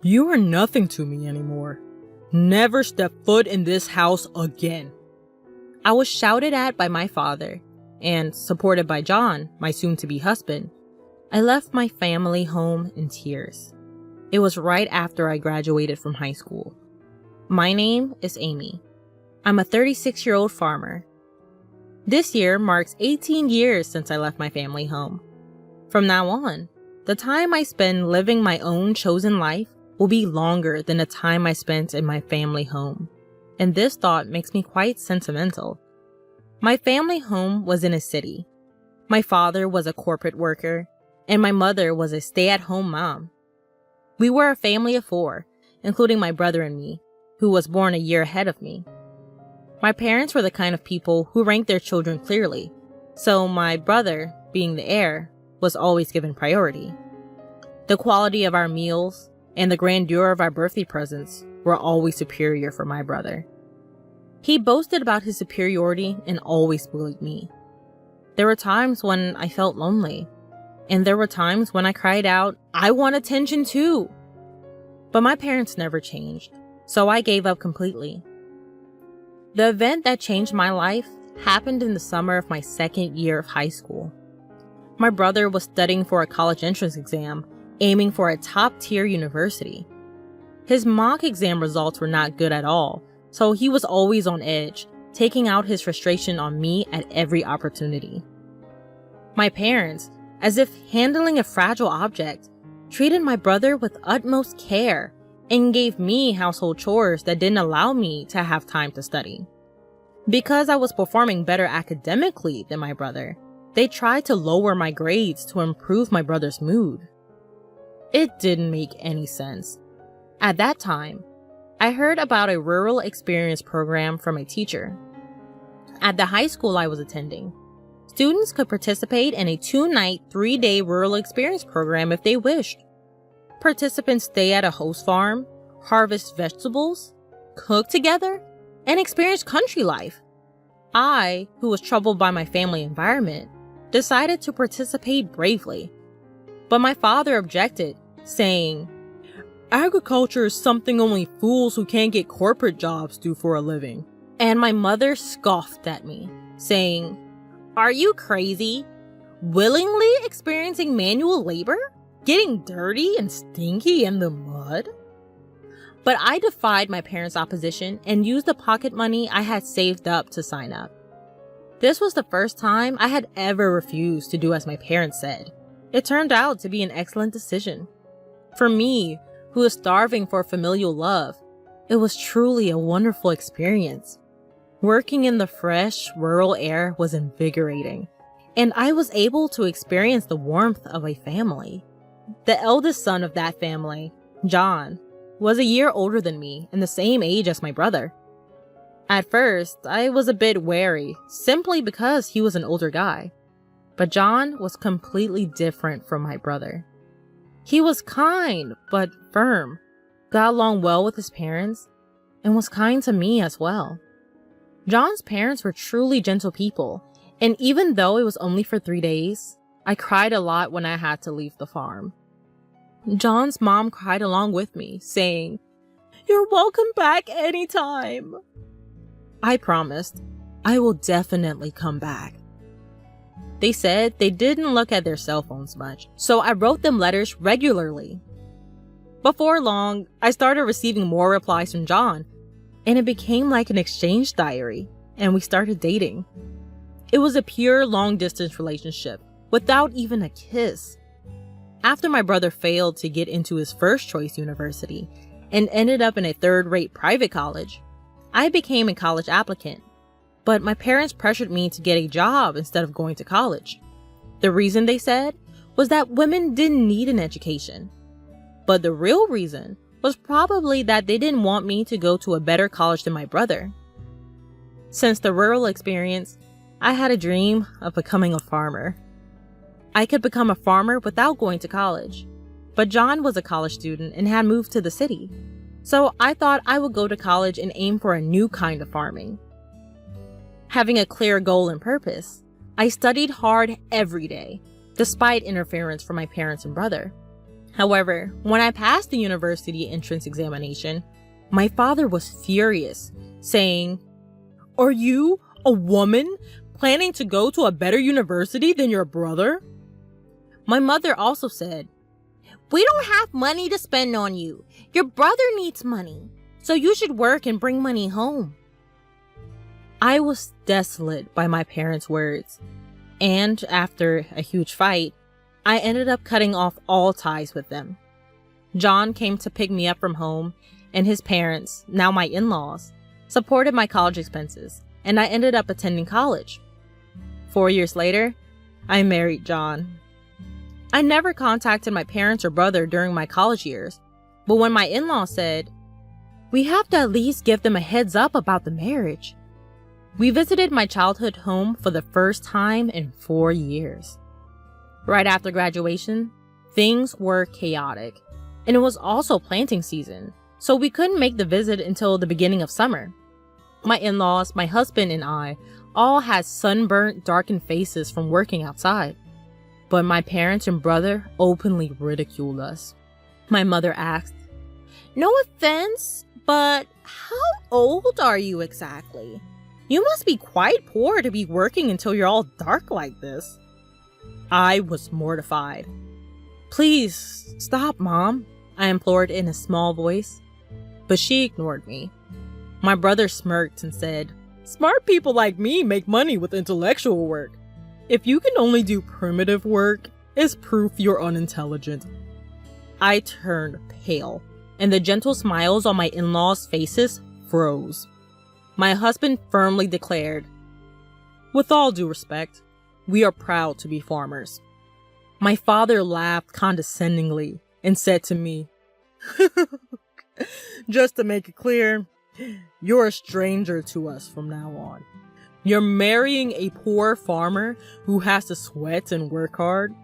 You are nothing to me anymore. Never step foot in this house again. I was shouted at by my father, and supported by John, my soon-to-be husband, I left my family home in tears. It was right after I graduated from high school. My name is Amy. I'm a 36-year-old farmer. This year marks 18 years since I left my family home. From now on, the time I spend living my own chosen life will be longer than the time I spent in my family home. And this thought makes me quite sentimental. My family home was in a city. My father was a corporate worker, and my mother was a stay-at-home mom. We were a family of 4, including my brother and me, who was born a year ahead of me. My parents were the kind of people who ranked their children clearly, so my brother, being the heir, was always given priority. The quality of our meals and the grandeur of our birthday presents were always superior for my brother. He boasted about his superiority and always bullied me. There were times when I felt lonely, and there were times when I cried out, "I want attention too!" But my parents never changed, so I gave up completely. The event that changed my life happened in the summer of my second year of high school. My brother was studying for a college entrance exam, aiming for a top-tier university. His mock exam results were not good at all, so he was always on edge, taking out his frustration on me at every opportunity. My parents, as if handling a fragile object, treated my brother with utmost care and gave me household chores that didn't allow me to have time to study. Because I was performing better academically than my brother, they tried to lower my grades to improve my brother's mood. It didn't make any sense. At that time, I heard about a rural experience program from a teacher. At the high school I was attending, students could participate in a 2-night, 3-day rural experience program if they wished. Participants stay at a host farm, harvest vegetables, cook together, and experience country life. I, who was troubled by my family environment, decided to participate bravely. But my father objected, saying, "Agriculture is something only fools who can't get corporate jobs do for a living." And my mother scoffed at me, saying, "Are you crazy? Willingly experiencing manual labor? Getting dirty and stinky in the mud?" But I defied my parents' opposition and used the pocket money I had saved up to sign up. This was the first time I had ever refused to do as my parents said. It turned out to be an excellent decision. For me, who was starving for familial love, it was truly a wonderful experience. Working in the fresh, rural air was invigorating, and I was able to experience the warmth of a family. The eldest son of that family, John, was a year older than me and the same age as my brother. At first, I was a bit wary, simply because he was an older guy. But John was completely different from my brother. He was kind, but firm, got along well with his parents, and was kind to me as well. John's parents were truly gentle people, and even though it was only for 3 days, I cried a lot when I had to leave the farm. John's mom cried along with me, saying, "You're welcome back anytime." I promised, I will definitely come back. They said they didn't look at their cell phones much, so I wrote them letters regularly. Before long, I started receiving more replies from John, and it became like an exchange diary, and we started dating. It was a pure long-distance relationship, without even a kiss. After my brother failed to get into his first choice university, and ended up in a third-rate private college, I became a college applicant. But my parents pressured me to get a job instead of going to college. The reason, they said, was that women didn't need an education. But the real reason was probably that they didn't want me to go to a better college than my brother. Since the rural experience, I had a dream of becoming a farmer. I could become a farmer without going to college. But John was a college student and had moved to the city. So I thought I would go to college and aim for a new kind of farming. Having a clear goal and purpose, I studied hard every day, despite interference from my parents and brother. However, when I passed the university entrance examination, my father was furious, saying, "Are you, a woman, planning to go to a better university than your brother?" My mother also said, "We don't have money to spend on you. Your brother needs money, so you should work and bring money home." I was desolate by my parents' words, and after a huge fight, I ended up cutting off all ties with them. John came to pick me up from home, and his parents, now my in-laws, supported my college expenses, and I ended up attending college. 4 years later, I married John. I never contacted my parents or brother during my college years, but when my in-laws said, "We have to at least give them a heads up about the marriage," we visited my childhood home for the first time in 4 years. Right after graduation, things were chaotic, and it was also planting season, so we couldn't make the visit until the beginning of summer. My in-laws, my husband, and I all had sunburnt, darkened faces from working outside, but my parents and brother openly ridiculed us. My mother asked, "No offense, but how old are you exactly? You must be quite poor to be working until you're all dark like this." I was mortified. "Please, stop, Mom," I implored in a small voice. But she ignored me. My brother smirked and said, "Smart people like me make money with intellectual work. If you can only do primitive work, it's proof you're unintelligent." I turned pale, and the gentle smiles on my in-laws' faces froze. My husband firmly declared, "With all due respect, we are proud to be farmers." My father laughed condescendingly and said to me, "Just to make it clear, you're a stranger to us from now on. You're marrying a poor farmer who has to sweat and work hard.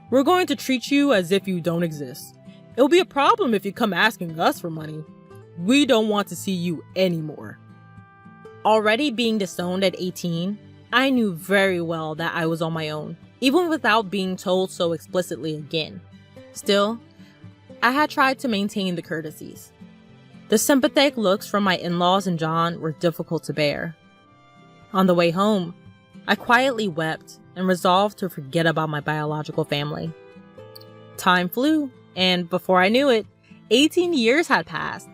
We're going to treat you as if you don't exist. It'll be a problem if you come asking us for money. We don't want to see you anymore." Already being disowned at 18, I knew very well that I was on my own, even without being told so explicitly again. Still, I had tried to maintain the courtesies. The sympathetic looks from my in-laws and John were difficult to bear. On the way home, I quietly wept and resolved to forget about my biological family. Time flew, and before I knew it, 18 years had passed.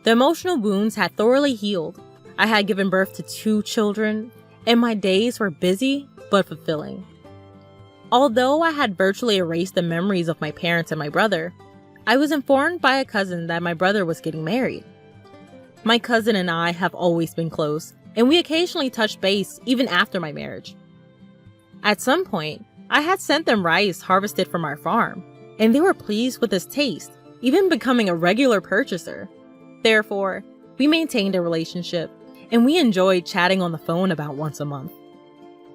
The emotional wounds had thoroughly healed. I had given birth to 2 children, and my days were busy but fulfilling. Although I had virtually erased the memories of my parents and my brother, I was informed by a cousin that my brother was getting married. My cousin and I have always been close, and we occasionally touched base even after my marriage. At some point, I had sent them rice harvested from our farm, and they were pleased with its taste, even becoming a regular purchaser. Therefore, we maintained a relationship, and we enjoyed chatting on the phone about once a month.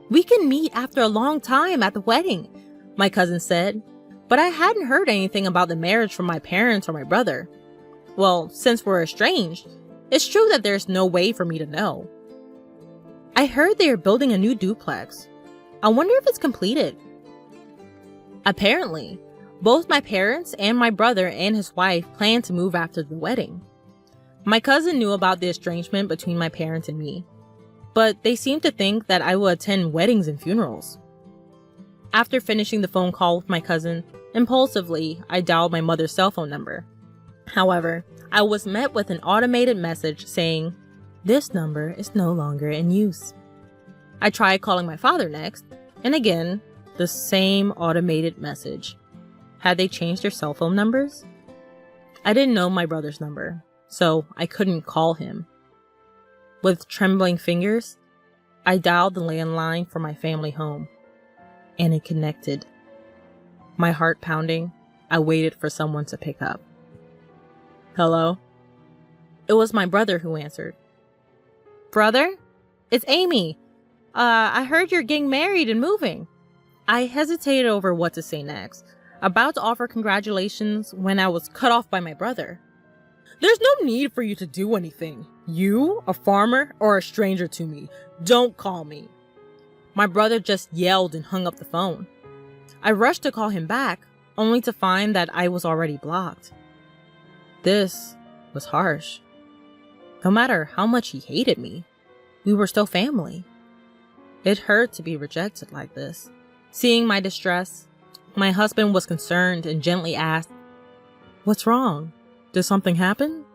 "We can meet after a long time at the wedding," my cousin said, but I hadn't heard anything about the marriage from my parents or my brother. Well, since we're estranged, it's true that there's no way for me to know. "I heard they are building a new duplex. I wonder if it's completed." Apparently, both my parents and my brother and his wife planned to move after the wedding. My cousin knew about the estrangement between my parents and me, but they seemed to think that I would attend weddings and funerals. After finishing the phone call with my cousin, impulsively, I dialed my mother's cell phone number. However, I was met with an automated message saying, "This number is no longer in use." I tried calling my father next, and again, the same automated message. Had they changed their cell phone numbers? I didn't know my brother's number, so I couldn't call him. With trembling fingers, I dialed the landline for my family home, and it connected. My heart pounding, I waited for someone to pick up. "Hello?" It was my brother who answered. "Brother? It's Amy. I heard you're getting married and moving." I hesitated over what to say next, about to offer congratulations when I was cut off by my brother. "There's no need for you to do anything. You, a farmer, are a stranger to me. Don't call me." My brother just yelled and hung up the phone. I rushed to call him back, only to find that I was already blocked. This was harsh. No matter how much he hated me, we were still family. It hurt to be rejected like this. Seeing my distress, my husband was concerned and gently asked, "What's wrong? Did something happen?"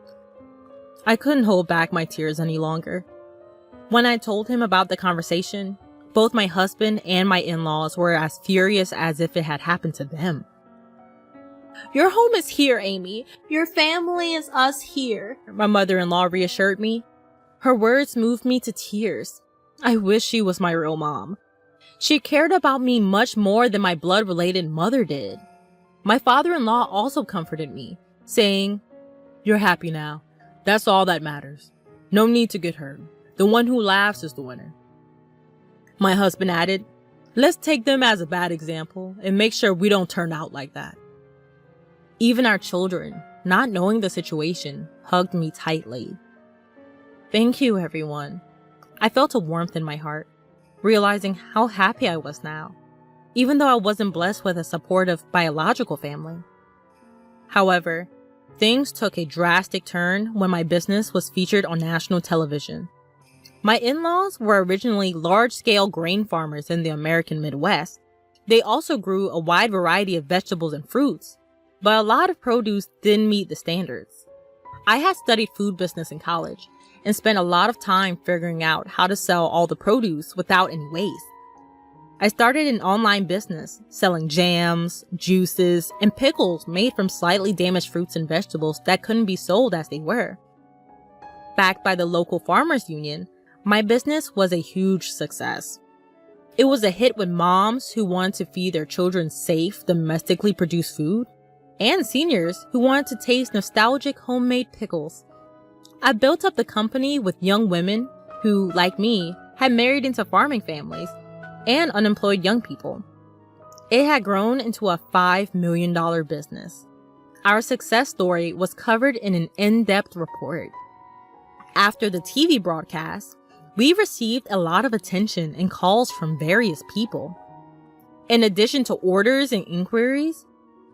I couldn't hold back my tears any longer. When I told him about the conversation, both my husband and my in-laws were as furious as if it had happened to them. "Your home is here, Amy. Your family is us here," my mother-in-law reassured me. Her words moved me to tears. I wish she was my real mom. She cared about me much more than my blood-related mother did. My father-in-law also comforted me, saying, "You're happy now. That's all that matters. No need to get hurt. The one who laughs is the winner." My husband added, "Let's take them as a bad example and make sure we don't turn out like that." Even our children, not knowing the situation, hugged me tightly. Thank you, everyone. I felt a warmth in my heart, realizing how happy I was now, even though I wasn't blessed with a supportive biological family. However, things took a drastic turn when my business was featured on national television. My in-laws were originally large-scale grain farmers in the American Midwest. They also grew a wide variety of vegetables and fruits, but a lot of produce didn't meet the standards. I had studied food business in college and spent a lot of time figuring out how to sell all the produce without any waste. I started an online business selling jams, juices, and pickles made from slightly damaged fruits and vegetables that couldn't be sold as they were. Backed by the local farmers union, my business was a huge success. It was a hit with moms who wanted to feed their children safe, domestically produced food, and seniors who wanted to taste nostalgic homemade pickles. I built up the company with young women who, like me, had married into farming families and unemployed young people. It had grown into a $5 million business. Our success story was covered in an in-depth report. After the TV broadcast, we received a lot of attention and calls from various people. In addition to orders and inquiries,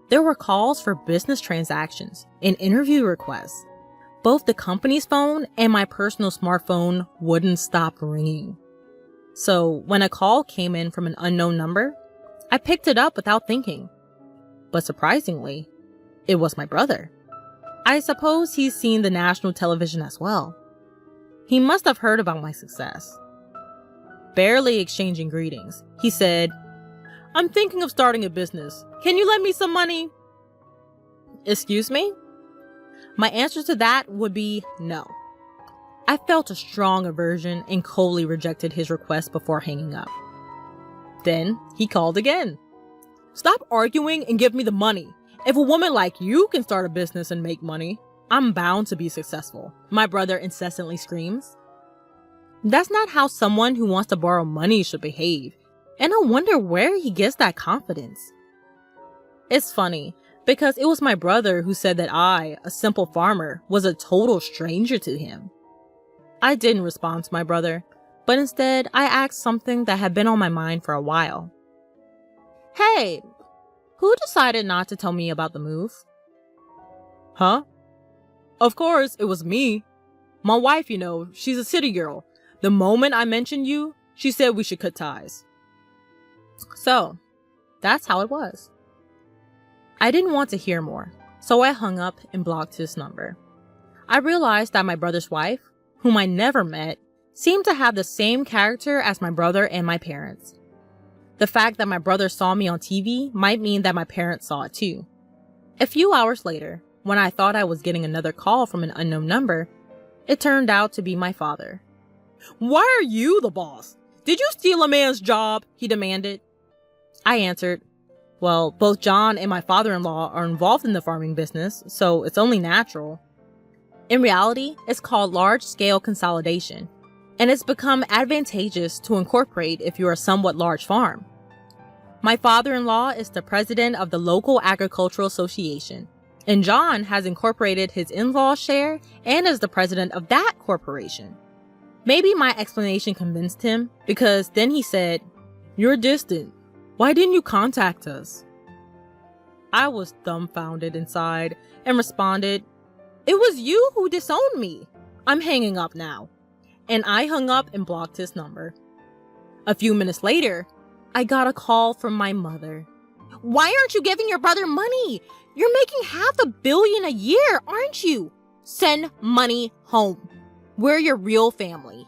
there were calls for business transactions and interview requests. Both the company's phone and my personal smartphone wouldn't stop ringing. So when a call came in from an unknown number, I picked it up without thinking. But surprisingly, it was my brother. I suppose he's seen the national television as well. He must have heard about my success. Barely exchanging greetings, he said, "I'm thinking of starting a business. Can you lend me some money?" Excuse me? My answer to that would be no. I felt a strong aversion and coldly rejected his request before hanging up. Then he called again. "Stop arguing and give me the money. If a woman like you can start a business and make money, I'm bound to be successful," my brother incessantly screams. That's not how someone who wants to borrow money should behave, and I wonder where he gets that confidence. It's funny, because it was my brother who said that I, a simple farmer, was a total stranger to him. I didn't respond to my brother, but instead I asked something that had been on my mind for a while. "Hey, who decided not to tell me about the move?" "Huh? Of course, it was me. My wife, she's a city girl. The moment I mentioned you, she said we should cut ties." So, that's how it was. I didn't want to hear more, so I hung up and blocked his number. I realized that my brother's wife, whom I never met, seemed to have the same character as my brother and my parents. The fact that my brother saw me on TV might mean that my parents saw it too. A few hours later, when I thought I was getting another call from an unknown number, it turned out to be my father. "Why are you the boss? Did you steal a man's job?" he demanded. I answered, "Well, both John and my father-in-law are involved in the farming business, so it's only natural." In reality, it's called large-scale consolidation, and it's become advantageous to incorporate if you're a somewhat large farm. My father-in-law is the president of the local agricultural association, and John has incorporated his in-law's share and is the president of that corporation. Maybe my explanation convinced him, because then he said, "You're distant. Why didn't you contact us?" I was dumbfounded inside and responded, "It was you who disowned me. I'm hanging up now." And I hung up and blocked his number. A few minutes later, I got a call from my mother. "Why aren't you giving your brother money? You're making $500 million a year, aren't you? Send money home. We're your real family.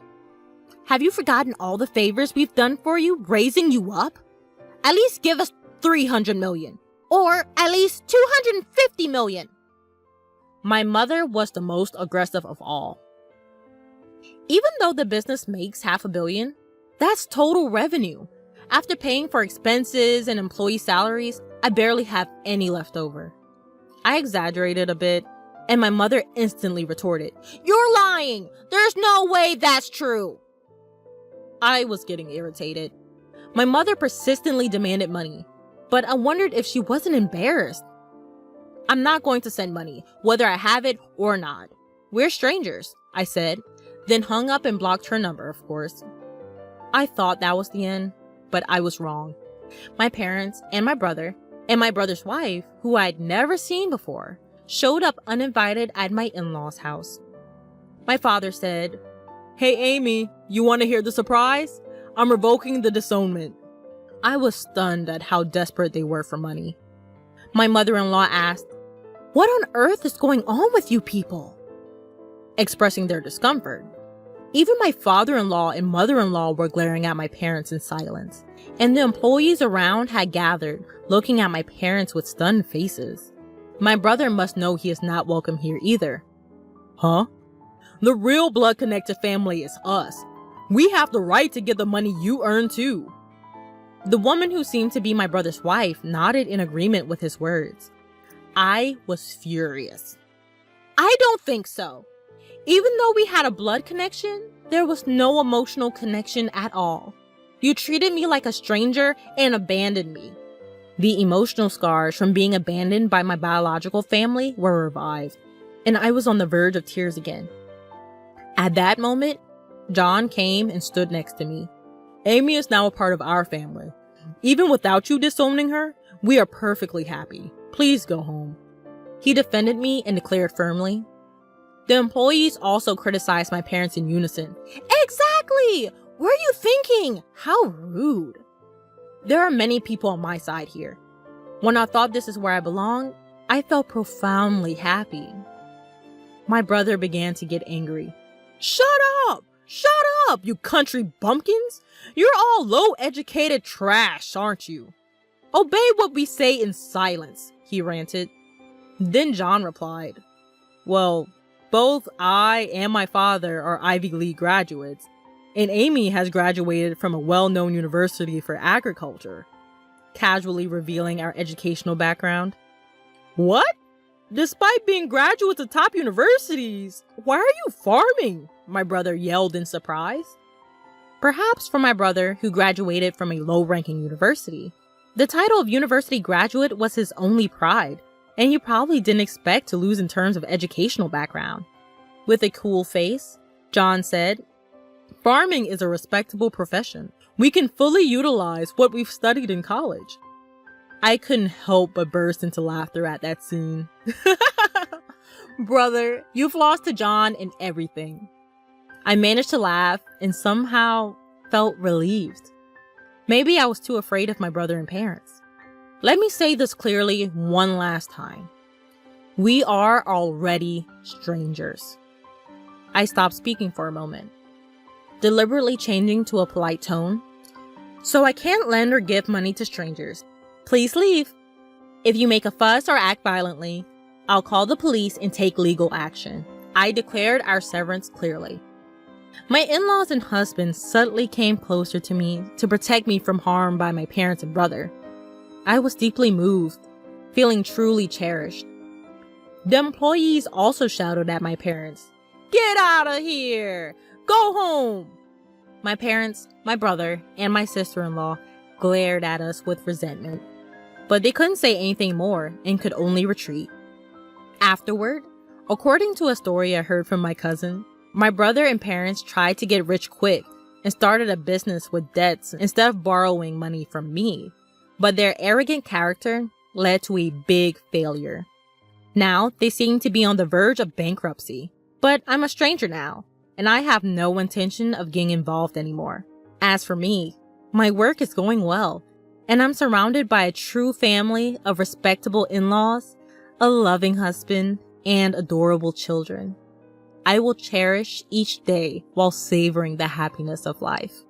Have you forgotten all the favors we've done for you, raising you up? At least give us $300 million, or at least $250 million. My mother was the most aggressive of all. Even though the business makes $500 million, that's total revenue. After paying for expenses and employee salaries, I barely have any left over. I exaggerated a bit, and my mother instantly retorted, "You're lying! There's no way that's true!" I was getting irritated. My mother persistently demanded money, but I wondered if she wasn't embarrassed. "I'm not going to send money, whether I have it or not. We're strangers," I said, then hung up and blocked her number, of course. I thought that was the end, but I was wrong. My parents and my brother's wife, who I'd never seen before, showed up uninvited at my in-laws' house. My father said, "Hey Amy, you want to hear the surprise? I'm revoking the disownment." I was stunned at how desperate they were for money. My mother-in-law asked, "What on earth is going on with you people?" Expressing their discomfort. Even my father-in-law and mother-in-law were glaring at my parents in silence, and the employees around had gathered, looking at my parents with stunned faces. My brother must know he is not welcome here either. "Huh? The real blood-connected family is us. We have the right to get the money you earn too." The woman who seemed to be my brother's wife nodded in agreement with his words. I was furious. "I don't think so. Even though we had a blood connection, there was no emotional connection at all. You treated me like a stranger and abandoned me." The emotional scars from being abandoned by my biological family were revived, and I was on the verge of tears again. At that moment, John came and stood next to me. "Amy is now a part of our family. Even without you disowning her, we are perfectly happy. Please go home." He defended me and declared firmly. The employees also criticized my parents in unison. "Exactly! What are you thinking? How rude." There are many people on my side here. When I thought this is where I belong, I felt profoundly happy. My brother began to get angry. "Shut up! Shut up, you country bumpkins! You're all low-educated trash, aren't you? Obey what we say in silence," he ranted. Then John replied, "Well, both I and my father are Ivy League graduates, and Amy has graduated from a well-known university for agriculture," casually revealing our educational background. "What? Despite being graduates of top universities, why are you farming?" my brother yelled in surprise. Perhaps for my brother, who graduated from a low-ranking university, the title of university graduate was his only pride, and he probably didn't expect to lose in terms of educational background. With a cool face, John said, "Farming is a respectable profession. We can fully utilize what we've studied in college." I couldn't help but burst into laughter at that scene. Brother, you've lost to John in everything. I managed to laugh and somehow felt relieved. Maybe I was too afraid of my brother and parents. Let me say this clearly one last time. We are already strangers. I stopped speaking for a moment, deliberately changing to a polite tone. "So I can't lend or give money to strangers. Please leave. If you make a fuss or act violently, I'll call the police and take legal action." I declared our severance clearly. My in-laws and husband subtly came closer to me to protect me from harm by my parents and brother. I was deeply moved, feeling truly cherished. The employees also shouted at my parents, "Get out of here! Go home!" My parents, my brother, and my sister-in-law glared at us with resentment, but they couldn't say anything more and could only retreat. Afterward, according to a story I heard from my cousin, my brother and parents tried to get rich quick and started a business with debts instead of borrowing money from me, but their arrogant character led to a big failure. Now, they seem to be on the verge of bankruptcy. But I'm a stranger now, and I have no intention of getting involved anymore. As for me, my work is going well, and I'm surrounded by a true family of respectable in-laws, a loving husband, and adorable children. I will cherish each day while savoring the happiness of life.